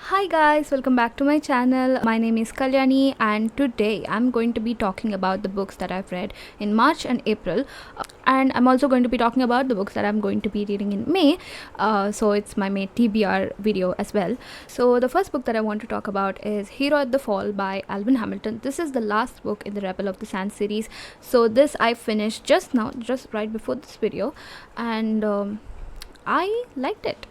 Hi guys, welcome back to my channel. My name is Kalyani and today I'm going to be talking about the books that I've read in March and April. And I'm also going to be talking about the books that I'm going to be reading in May. So it's my May TBR video as well. So the first book that I want to talk about is Hero at the Fall by Alwyn Hamilton. This is the last book in the Rebel of the Sand series. So this I finished just now, just right before this video, and I liked it.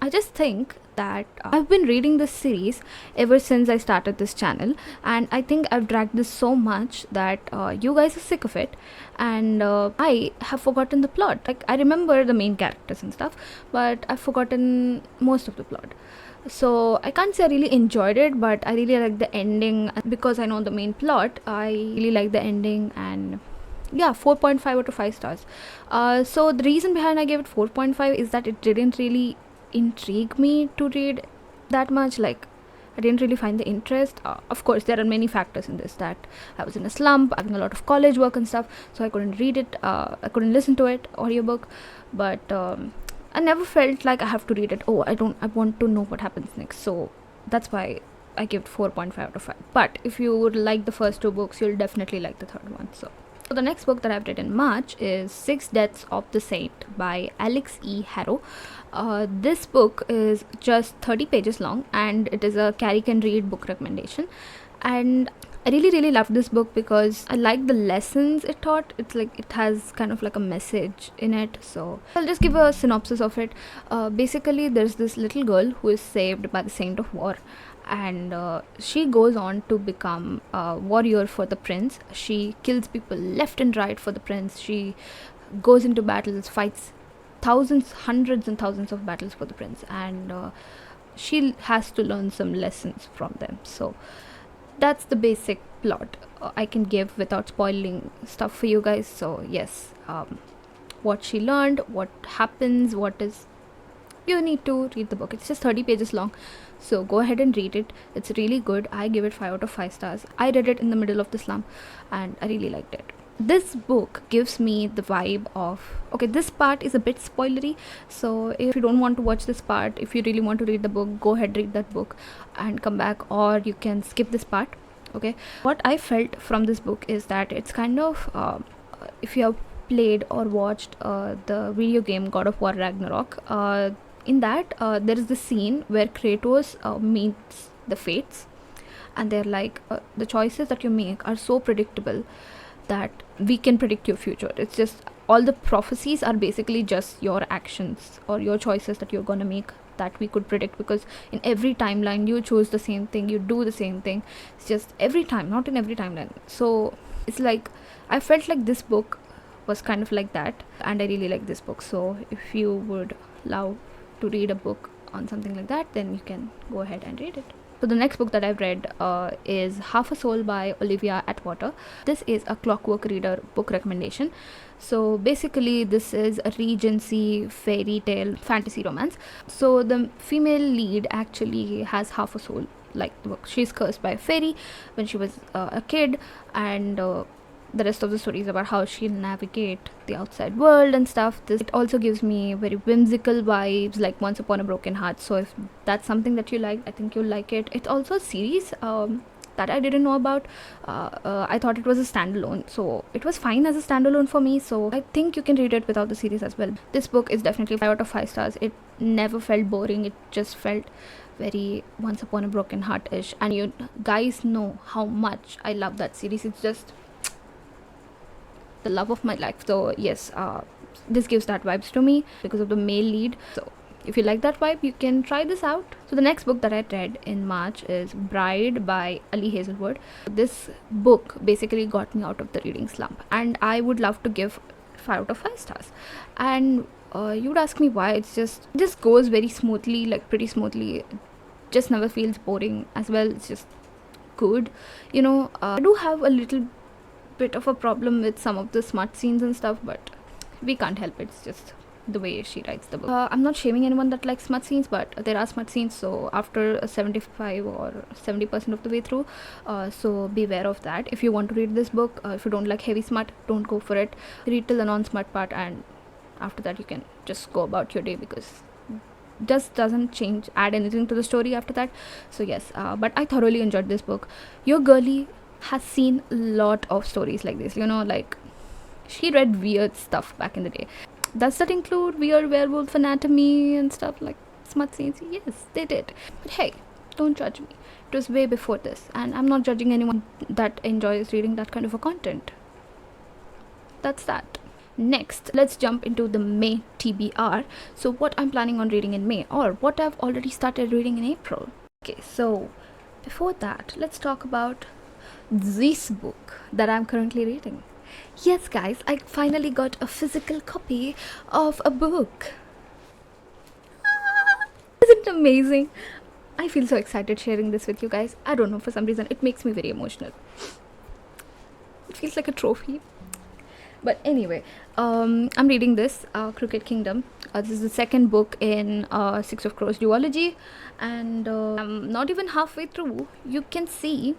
I just think that I've been reading this series ever since I started this channel, and I think I've dragged this so much that you guys are sick of it, and I have forgotten the plot. Like, I remember the main characters and stuff, but I've forgotten most of the plot. So I can't say I really enjoyed it, but I really like the ending. Because I know the main plot, I really like the ending, and yeah, 4.5 out of 5 stars. So the reason behind I gave it 4.5 is that it didn't really intrigue me to read that much. Like, I didn't really find the interest. Of course, there are many factors in this, that I was in a slump, having a lot of college work and stuff, so I couldn't read it. I couldn't listen to it audiobook, but I never felt like I have to read it. I want to know what happens next. So that's why I give it 4.5 out of 5. But if you would like the first two books, you'll definitely like the third one. So the next book that I've read in March is Six Deaths of the Saint by Alix E. Harrow. This book is just 30 pages long, and it is a carry can read book recommendation. And I really loved this book because I like the lessons it taught. It's like it has kind of like a message in it. So I'll just give a synopsis of it. Basically, there's this little girl who is saved by the Saint of War, and she goes on to become a warrior for the prince. She kills people left and right for the prince. She goes into battles, fights thousands, hundreds and thousands of battles for the prince, and she has to learn some lessons from them. So that's the basic plot I can give without spoiling stuff for you guys. So yes, what she learned, what happens, what is, you need to read the book. It's just 30 pages long, so go ahead and read it. It's really good. I give it 5 out of 5 stars. I read it in the middle of the slump and I really liked it. This book gives me the vibe of, okay, this part is a bit spoilery, so if you don't want to watch this part, if you really want to read the book, go ahead, read that book and come back, or you can skip this part. Okay, what I felt from this book is that it's kind of if you have played or watched the video game God of War Ragnarok, in that there is this scene where Kratos meets the fates, and they're like, the choices that you make are so predictable that we can predict your future. It's just all the prophecies are basically just your actions or your choices that you're gonna make that we could predict, because in every timeline you choose the same thing, you do the same thing. It's just every time, not in every timeline. So it's like, I felt like this book was kind of like that, and I really like this book. So if you would love to read a book on something like that, then you can go ahead and read it. So the next book that I've read is Half a Soul by Olivia Atwater. This is a Clockwork Reader book recommendation. So basically this is a Regency fairy tale fantasy romance. So the female lead actually has half a soul, like the book. She's cursed by a fairy when she was a kid, and the rest of the story is about how she'll navigate the outside world and stuff. It also gives me very whimsical vibes, like Once Upon a Broken Heart. So if that's something that you like, I think you'll like it. It's also a series that I didn't know about. I thought it was a standalone, so it was fine as a standalone for me. So I think you can read it without the series as well. This book is definitely 5 out of 5 stars. It never felt boring. It just felt very Once Upon a Broken Heart-ish. And you guys know how much I love that series. It's just the love of my life. So yes, this gives that vibes to me because of the male lead. So if you like that vibe, you can try this out. So the next book that I read in March is Bride by Ali Hazelwood. This book basically got me out of the reading slump, and I would love to give 5 out of 5 stars. And you would ask me why. It's just, this goes very smoothly, like pretty smoothly. It just never feels boring as well. It's just good. You know, I do have a little bit of a problem with some of the smut scenes and stuff, but we can't help it. It's just the way she writes the book. I'm not shaming anyone that likes smut scenes, but there are smut scenes. So after 75 or 70% of the way through, so beware of that. If you want to read this book, if you don't like heavy smut, don't go for it. Read till the non-smut part, and after that you can just go about your day, because just doesn't add anything to the story after that. So yes, but I thoroughly enjoyed this book. Your girlie has seen a lot of stories like this, like she read weird stuff back in the day. Does that include weird werewolf anatomy and stuff, like smut scenes? Yes, they did. But hey, don't judge me. It was way before this, and I'm not judging anyone that enjoys reading that kind of a content. That's that. Next, let's jump into the May TBR. So what I'm planning on reading in May, or what I've already started reading in April. Okay, so before that, let's talk about this book that I'm currently reading. Yes guys, I finally got a physical copy of a book. Isn't it amazing? I feel so excited sharing this with you guys. I don't know, for some reason it makes me very emotional. It feels like a trophy. But anyway, I'm reading this, Crooked Kingdom. This is the second book in Six of Crows duology, and I'm not even halfway through. You can see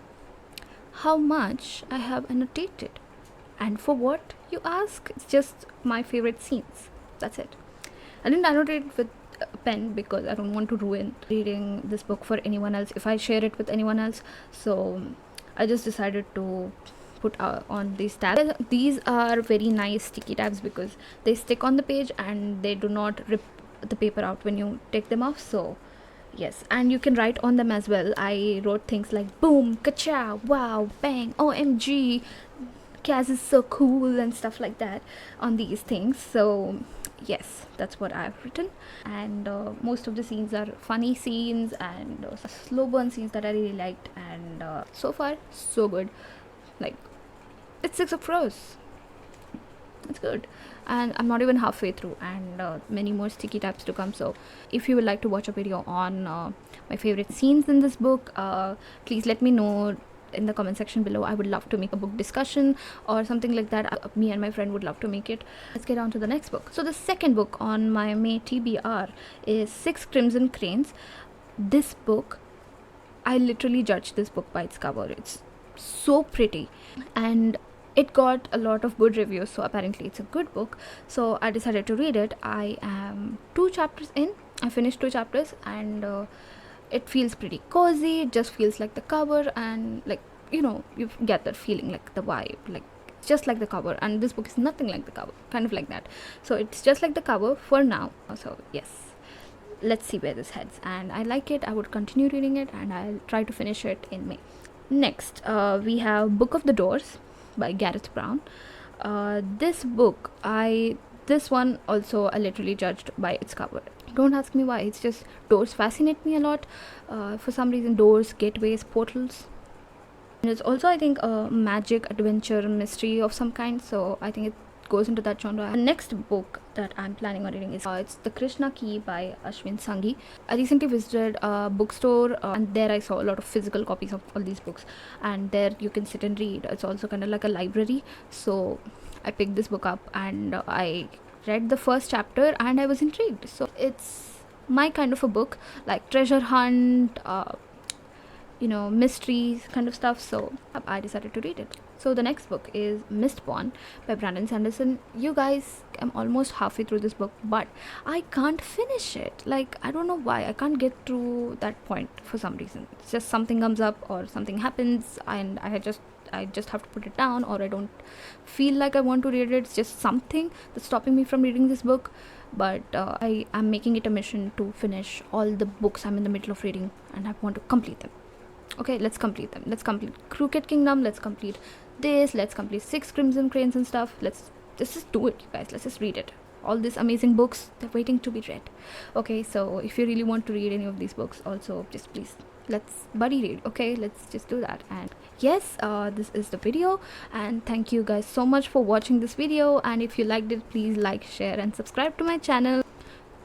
how much I have annotated. And for what, you ask? It's just my favorite scenes. That's it. I didn't annotate it with a pen because I don't want to ruin reading this book for anyone else if I share it with anyone else. So I just decided to put on these tabs. These are very nice sticky tabs because they stick on the page and they do not rip the paper out when you take them off. So yes, and you can write on them as well. I wrote things like boom, kacha, wow, bang, OMG, Kaz is so cool and stuff like that on these things. So yes, that's what I've written. And most of the scenes are funny scenes and slow burn scenes that I really liked, and so far so good. Like, it's Six of Crows, it's good, and I'm not even halfway through, and many more sticky tabs to come. So if you would like to watch a video on my favorite scenes in this book, please let me know in the comment section below. I would love to make a book discussion or something like that. Me and my friend would love to make it. Let's get on to the next book. So the second book on my May TBR is Six Crimson Cranes. This book, I literally judged this book by its cover. It's so pretty and it got a lot of good reviews, so apparently it's a good book. So I decided to read it. I am 2 chapters in. I finished 2 chapters, and it feels pretty cozy. It just feels like the cover, and like, you get that feeling, like the vibe, like just like the cover. And this book is nothing like the cover, kind of like that. So it's just like the cover for now. So yes, let's see where this heads, and I like it. I would continue reading it, and I'll try to finish it in May. Next, we have Book of the Doors by Gareth Brown. This book, this one also I literally judged by its cover. Don't ask me why. It's just doors fascinate me a lot. For some reason, doors, gateways, portals. And it's also, I think, a magic, adventure, mystery of some kind. So I think it goes into that genre. The next book that I'm planning on reading is it's The Krishna Key by Ashwin Sanghi. I recently visited a bookstore and there I saw a lot of physical copies of all these books, and there you can sit and read. It's also kind of like a library. So I picked this book up and I read the first chapter and I was intrigued. So it's my kind of a book, like treasure hunt, mysteries kind of stuff. So I decided to read it. So the next book is Mistborn by Brandon Sanderson. You guys, I'm almost halfway through this book, but I can't finish it. Like, I don't know why. I can't get to that point for some reason. It's just something comes up or something happens and I just have to put it down, or I don't feel like I want to read it. It's just something that's stopping me from reading this book. But I am making it a mission to finish all the books I'm in the middle of reading, and I want to complete them. Okay, let's complete them. Let's complete Crooked Kingdom. Let's complete this. Let's complete Six Crimson Cranes and stuff. Let's just do it, you guys. Let's just read it. All these amazing books, they're waiting to be read. Okay, so if you really want to read any of these books, also just please, let's buddy read. Okay, let's just do that. And yes, this is the video, and thank you guys so much for watching this video. And if you liked it, please like, share and subscribe to my channel.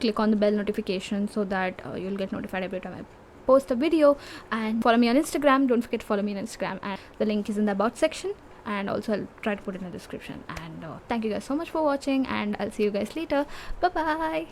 Click on the bell notification so that you'll get notified every time I post a video. And follow me on Instagram. Don't forget to follow me on Instagram, and the link is in the about section, and also I'll try to put it in the description. And thank you guys so much for watching, and I'll see you guys later. Bye bye.